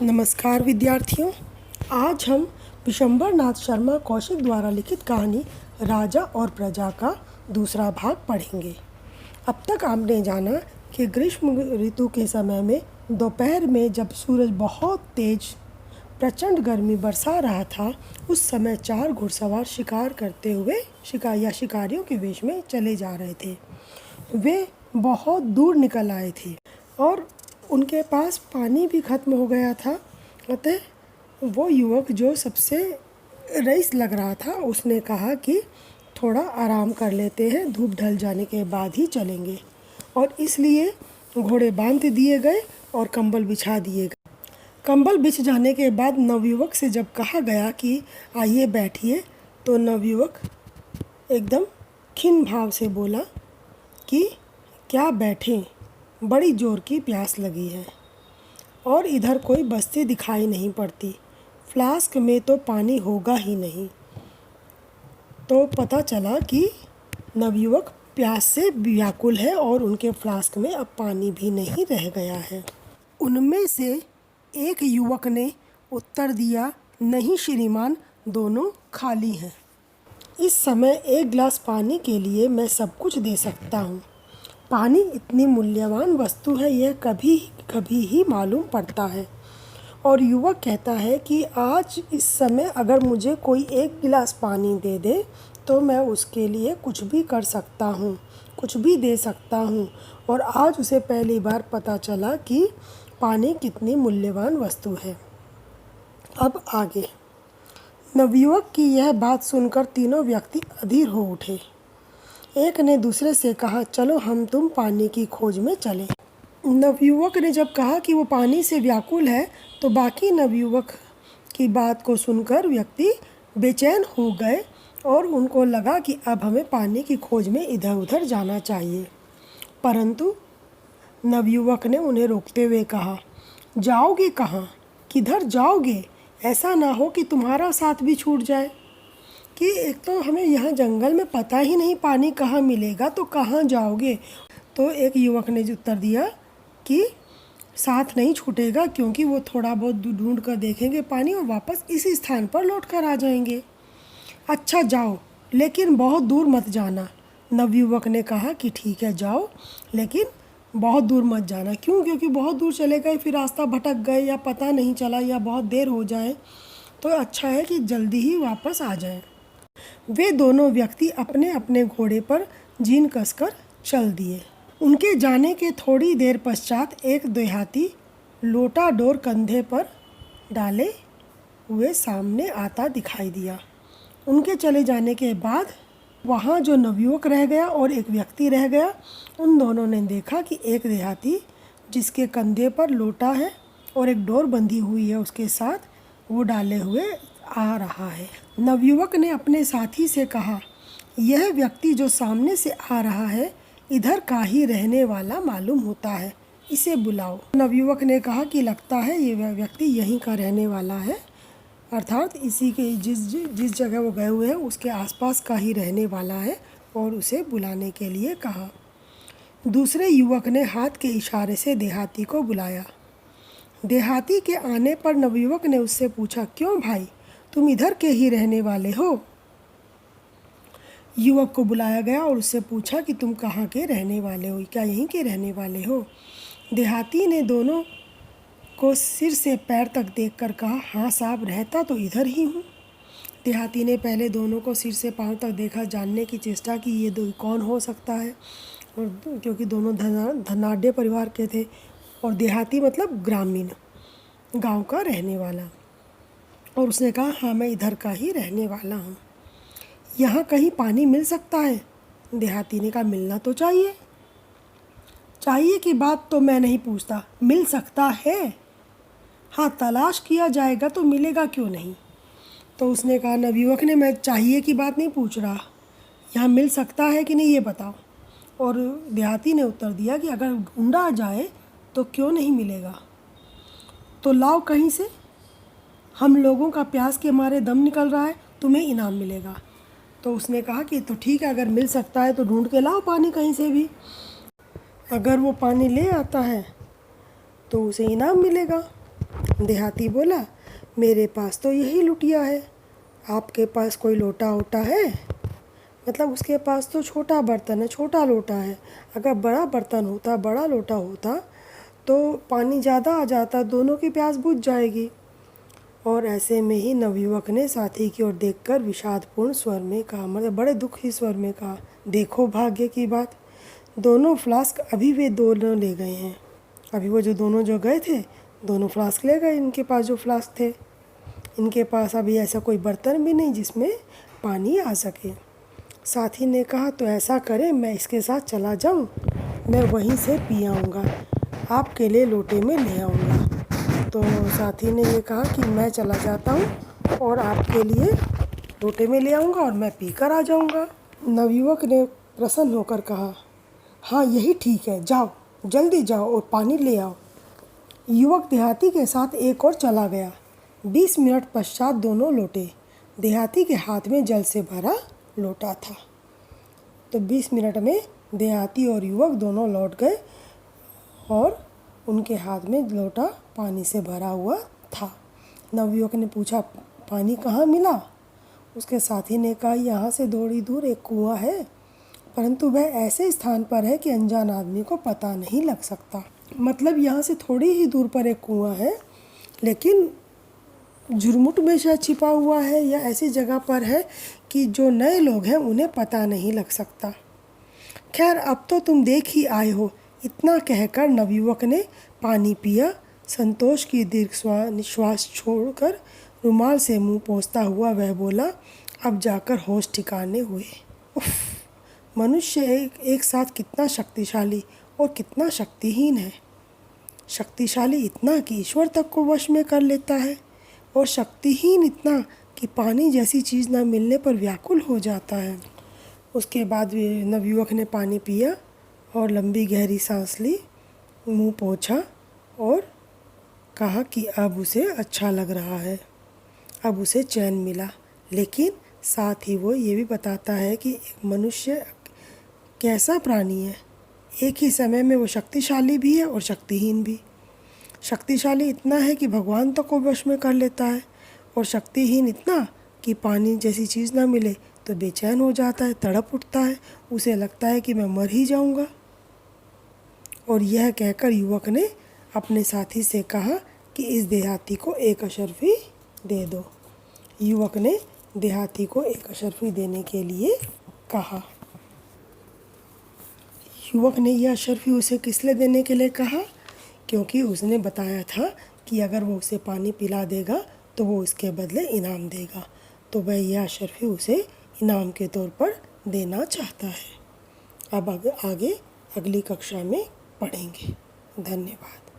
नमस्कार विद्यार्थियों, आज हम विशंबर नाथ शर्मा कौशिक द्वारा लिखित कहानी राजा और प्रजा का दूसरा भाग पढ़ेंगे। अब तक आपने जाना कि ग्रीष्म ऋतु के समय में दोपहर में जब सूरज बहुत तेज प्रचंड गर्मी बरसा रहा था, उस समय 4 घुड़सवार शिकार करते हुए शिकारियों के वेश में चले जा रहे थे। वे बहुत दूर निकल आए थे और उनके पास पानी भी खत्म हो गया था। अतः वो युवक जो सबसे रईस लग रहा था, उसने कहा कि थोड़ा आराम कर लेते हैं, धूप ढल जाने के बाद ही चलेंगे। और इसलिए घोड़े बांध दिए गए और कंबल बिछा दिए गए। कंबल बिछ जाने के बाद नवयुवक से जब कहा गया कि आइए बैठिए, तो नवयुवक एकदम खिन्न भाव से बोला कि क्या बैठें, बड़ी जोर की प्यास लगी है और इधर कोई बस्ती दिखाई नहीं पड़ती। फ्लास्क में तो पानी होगा ही नहीं। तो पता चला कि नवयुवक प्यास से व्याकुल है और उनके फ्लास्क में अब पानी भी नहीं रह गया है। उनमें से एक युवक ने उत्तर दिया, नहीं श्रीमान, दोनों खाली हैं। इस समय 1 गिलास पानी के लिए मैं सब कुछ दे सकता हूँ। पानी इतनी मूल्यवान वस्तु है, यह कभी कभी ही मालूम पड़ता है। और युवक कहता है कि आज इस समय अगर मुझे कोई 1 गिलास पानी दे दे तो मैं उसके लिए कुछ भी कर सकता हूँ, कुछ भी दे सकता हूँ। और आज उसे पहली बार पता चला कि पानी कितनी मूल्यवान वस्तु है। अब आगे। नवयुवक की यह बात सुनकर तीनों व्यक्ति अधीर हो उठे। एक ने दूसरे से कहा, चलो हम तुम पानी की खोज में चलें। नवयुवक ने जब कहा कि वो पानी से व्याकुल है, तो बाकी नवयुवक की बात को सुनकर व्यक्ति बेचैन हो गए और उनको लगा कि अब हमें पानी की खोज में इधर उधर जाना चाहिए। परंतु नवयुवक ने उन्हें रोकते हुए कहा, जाओगे कहाँ, किधर जाओगे? ऐसा ना हो कि तुम्हारा साथ भी छूट जाए। कि एक तो हमें यहाँ जंगल में पता ही नहीं पानी कहाँ मिलेगा, तो कहाँ जाओगे? तो एक युवक ने उत्तर दिया कि साथ नहीं छूटेगा, क्योंकि वो थोड़ा बहुत ढूंढ कर देखेंगे पानी और वापस इसी स्थान पर लौट कर आ जाएंगे। अच्छा जाओ, लेकिन बहुत दूर मत जाना। नवयुवक ने कहा कि ठीक है जाओ, लेकिन बहुत दूर मत जाना। क्यों? क्योंकि बहुत दूर चले गए फिर रास्ता भटक गए या पता नहीं चला या बहुत देर हो जाए, तो अच्छा है कि जल्दी ही वापस आ जाए। वे दोनों व्यक्ति अपने अपने घोड़े पर जीन कसकर चल दिए। उनके जाने के थोड़ी देर पश्चात एक देहाती लोटा डोर कंधे पर डाले हुए सामने आता दिखाई दिया। उनके चले जाने के बाद वहाँ जो नवयुवक रह गया और एक व्यक्ति रह गया। उन दोनों ने देखा कि एक देहाती जिसके कंधे पर लोटा है और एक डोर बंधी हुई है उसके साथ, वो डाले हुए आ रहा है। नवयुवक ने अपने साथी से कहा, यह व्यक्ति जो सामने से आ रहा है इधर का ही रहने वाला मालूम होता है, इसे बुलाओ। नवयुवक ने कहा कि लगता है ये व्यक्ति यहीं का रहने वाला है, अर्थात इसी के जिस जगह वो गए हुए हैं उसके आसपास का ही रहने वाला है, और उसे बुलाने के लिए कहा। दूसरे युवक ने हाथ के इशारे से देहाती को बुलाया। देहाती के आने पर नवयुवक ने उससे पूछा, क्यों भाई, तुम इधर के ही रहने वाले हो? युवक को बुलाया गया और उससे पूछा कि तुम कहाँ के रहने वाले हो, क्या यहीं के रहने वाले हो? देहाती ने दोनों को सिर से पैर तक देखकर कहा, हाँ साहब, रहता तो इधर ही हूँ। देहाती ने पहले दोनों को सिर से पांव तक देखा, जानने की चेष्टा की ये दो कौन हो सकता है, और क्योंकि दोनों धनाढ़ परिवार के थे, और देहाती मतलब ग्रामीण, गांव का रहने वाला। और उसने कहा, हाँ मैं इधर का ही रहने वाला हूँ। यहाँ कहीं पानी मिल सकता है? देहाती ने कहा, मिलना तो चाहिए। चाहिए की बात तो मैं नहीं पूछता, मिल सकता है। हाँ, तलाश किया जाएगा तो मिलेगा क्यों नहीं। तो उसने कहा, नवयुवक ने, मैं चाहिए की बात नहीं पूछ रहा, यहाँ मिल सकता है कि नहीं ये बताओ। और देहाती ने उत्तर दिया कि अगर ढूंढा जाए तो क्यों नहीं मिलेगा, तो लाओ कहीं से, हम लोगों का प्यास के मारे दम निकल रहा है, तुम्हें इनाम मिलेगा। तो उसने कहा कि तो ठीक है, अगर मिल सकता है तो ढूंढ के लाओ पानी कहीं से भी। अगर वो पानी ले आता है तो उसे इनाम मिलेगा। देहाती बोला, मेरे पास तो यही लुटिया है, आपके पास कोई लोटा वोटा है? मतलब उसके पास तो छोटा बर्तन है, छोटा लोटा है। अगर बड़ा बर्तन होता, बड़ा लोटा होता तो पानी ज़्यादा आ जाता, दोनों की प्यास बुझ जाएगी। और ऐसे में ही नवयुवक ने साथी की ओर देखकर विषादपूर्ण स्वर में कहा, मतलब बड़े दुखी स्वर में कहा, देखो भाग्य की बात, दोनों फ्लास्क अभी वे दोनों ले गए हैं। अभी वो जो दोनों जो गए थे, दोनों फ्लास्क ले गए, इनके पास जो फ्लास्क थे। इनके पास अभी ऐसा कोई बर्तन भी नहीं जिसमें पानी आ सके। साथी ने कहा, तो ऐसा करें, मैं इसके साथ चला जाऊं, मैं वहीं से पी आऊँगा, आपके लिए लोटे में ले आऊँगा। तो साथी ने ये कहा कि मैं चला जाता हूँ और आपके लिए लोटे में ले आऊँगा और मैं पी कर आ जाऊँगा। नवयुवक ने प्रसन्न होकर कहा, हाँ यही ठीक है, जाओ जल्दी जाओ और पानी ले आओ। युवक देहाती के साथ एक और चला गया। 20 मिनट पश्चात दोनों लौटे। देहाती के हाथ में जल से भरा लोटा था। तो 20 मिनट में देहाती और युवक दोनों लौट गए और उनके हाथ में लोटा पानी से भरा हुआ था। नवयुवक ने पूछा, पानी कहाँ मिला? उसके साथी ने कहा, यहाँ से थोड़ी दूर एक कुआं है, परंतु वह ऐसे स्थान पर है कि अनजान आदमी को पता नहीं लग सकता। मतलब यहाँ से थोड़ी ही दूर पर एक कुआं है, लेकिन झुरमुट में शायद छिपा हुआ है या ऐसी जगह पर है कि जो नए लोग हैं उन्हें पता नहीं लग सकता। खैर, अब तो तुम देख ही आए हो। इतना कहकर नवयुवक ने पानी पिया। संतोष की दीर्घ निश्वास छोड़कर रुमाल से मुंह पोंछता हुआ वह बोला, अब जाकर होश ठिकाने हुए। उफ, मनुष्य एक साथ कितना शक्तिशाली और कितना शक्तिहीन है। शक्तिशाली इतना कि ईश्वर तक को वश में कर लेता है, और शक्तिहीन इतना कि पानी जैसी चीज़ ना मिलने पर व्याकुल हो जाता है। उसके बाद नवयुवक ने पानी पिया और लंबी गहरी सांस ली, मुंह पोंछा और कहा कि अब उसे अच्छा लग रहा है, अब उसे चैन मिला। लेकिन साथ ही वो ये भी बताता है कि एक मनुष्य कैसा प्राणी है, एक ही समय में वो शक्तिशाली भी है और शक्तिहीन भी। शक्तिशाली इतना है कि भगवान तक को वश में कर लेता है, और शक्तिहीन इतना कि पानी जैसी चीज़ ना मिले तो बेचैन हो जाता है, तड़प उठता है, उसे लगता है कि मैं मर ही जाऊंगा। और यह कहकर युवक ने अपने साथी से कहा कि इस देहाती को एक अशर्फी दे दो। युवक ने देहाती को एक अशर्फी देने के लिए कहा। युवक ने यह अशर्फी उसे किस लिए देने के लिए कहा? क्योंकि उसने बताया था कि अगर वो उसे पानी पिला देगा तो वो उसके बदले इनाम देगा, तो वह यह अशर्फी उसे इनाम के तौर पर देना चाहता है। अब आगे अगली कक्षा में पढ़ेंगे। धन्यवाद।